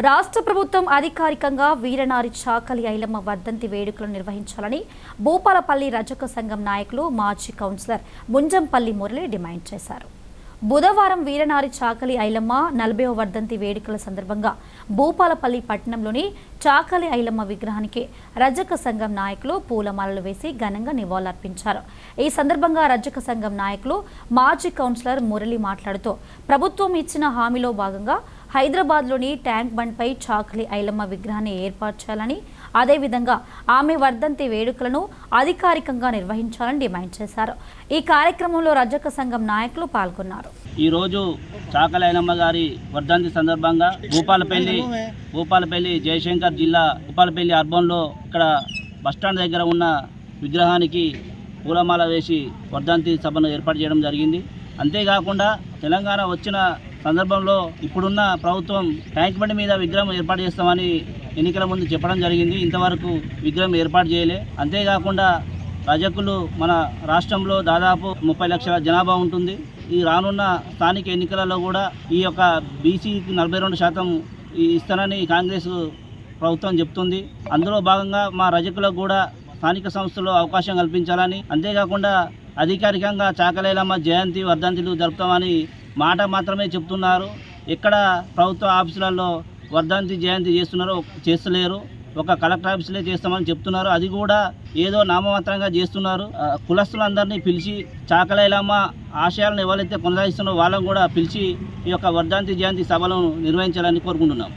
రాష్ట్ర ప్రభుత్వం అధికారికంగా వీరనారి చాకలి ఐలమ్మ వర్ధంతి వేడుకలను నిర్వహించాలని భూపాలపల్లి రజక సంఘం నాయకులు మాజీ కౌన్సిలర్ ముంజంపల్లి మురళి డిమాండ్ చేశారు. బుధవారం వీరనారి చాకలి ఐలమ్మ 40వ వర్ధంతి వేడుకల సందర్భంగా భూపాలపల్లి పట్టణంలోని చాకలి ఐలమ్మ విగ్రహానికి రజక సంఘం నాయకులు పూలమాలలు వేసి ఘనంగా నివాళులర్పించారు. ఈ సందర్భంగా రజక సంఘం నాయకులు మాజీ కౌన్సిలర్ మురళి మాట్లాడుతూ ప్రభుత్వం ఇచ్చిన హామీలో భాగంగా హైదరాబాద్లోని ట్యాంక్ బండ్పై చాకలి ఐలమ్మ విగ్రహాన్ని ఏర్పాటు చేయాలని, అదేవిధంగా ఆమె వర్ధంతి వేడుకలను అధికారికంగా నిర్వహించాలని డిమాండ్ చేశారు. ఈ కార్యక్రమంలో రజక సంఘం నాయకులు పాల్గొన్నారు. ఈరోజు చాకలి ఐలమ్మ గారి వర్ధంతి సందర్భంగా భూపాలపల్లి జయశంకర్ జిల్లా భూపాలపల్లి అర్బన్లో ఇక్కడ బస్టాండ్ దగ్గర ఉన్న విగ్రహానికి పూలమాల వేసి వర్ధంతి సభను ఏర్పాటు చేయడం జరిగింది. అంతేకాకుండా తెలంగాణ వచ్చిన సందర్భంలో ఇప్పుడున్న ప్రభుత్వం ట్యాంక్ బండి మీద విగ్రహం ఏర్పాటు చేస్తామని ఎన్నికల ముందు చెప్పడం జరిగింది. ఇంతవరకు విగ్రహం ఏర్పాటు చేయలే. అంతేకాకుండా రజకులు మన రాష్ట్రంలో దాదాపు 30 లక్షల జనాభా ఉంటుంది. ఈ రానున్న స్థానిక ఎన్నికలలో కూడా ఈ యొక్క బీసీకి 42% ఇస్తానని కాంగ్రెస్ ప్రభుత్వం చెప్తుంది. అందులో భాగంగా మా రజకులకు కూడా స్థానిక సంస్థల్లో అవకాశం కల్పించాలని, అంతేకాకుండా అధికారికంగా చాకలి ఐలమ్మ జయంతి వర్ధంతులు జరుపుతామని మాట మాత్రమే చెప్తున్నారు. ఎక్కడ ప్రభుత్వ ఆఫీసులలో వర్ధంతి జయంతి చేస్తలేరు. ఒక కలెక్టర్ ఆఫీసులే చేస్తామని చెప్తున్నారు. అది కూడా ఏదో నామమాత్రంగా చేస్తున్నారు. కులస్తులందరినీ పిలిచి చాకలి ఐలమ్మ ఆశయాలను ఎవరైతే కొనసాగిస్తున్నారో వాళ్ళని కూడా పిలిచి ఈ యొక్క వర్ధంతి జయంతి సభలను నిర్వహించాలని కోరుకుంటున్నాం.